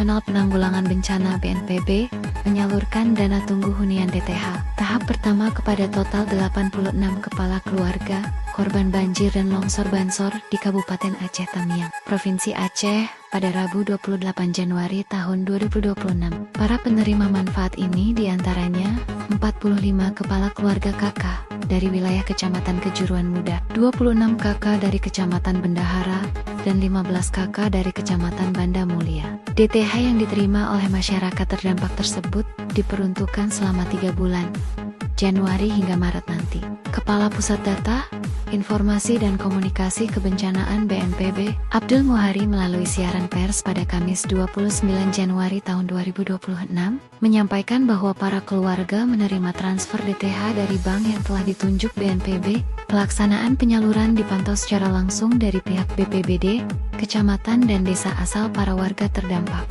Nasional Penanggulangan Bencana (BNPB) menyalurkan dana tunggu hunian DTH. Tahap pertama kepada total 86 kepala keluarga korban banjir dan longsor Bansor di Kabupaten Aceh Tamiang, Provinsi Aceh pada Rabu 28 Januari tahun 2026. Para penerima manfaat ini diantaranya 45 kepala keluarga KK dari wilayah Kecamatan Kejuruan Muda, 26 KK dari Kecamatan Bendahara, dan 15 KK dari Kecamatan Banda Mulia. DTH yang diterima oleh masyarakat terdampak tersebut diperuntukkan selama 3 bulan, Januari hingga Maret nanti. Kepala Pusat Data, Informasi dan Komunikasi Kebencanaan BNPB, Abdul Muhari melalui siaran pers pada Kamis 29 Januari tahun 2026, menyampaikan bahwa para keluarga menerima transfer DTH dari bank yang telah ditunjuk BNPB. Pelaksanaan penyaluran dipantau secara langsung dari pihak BPBD, kecamatan dan desa asal para warga terdampak.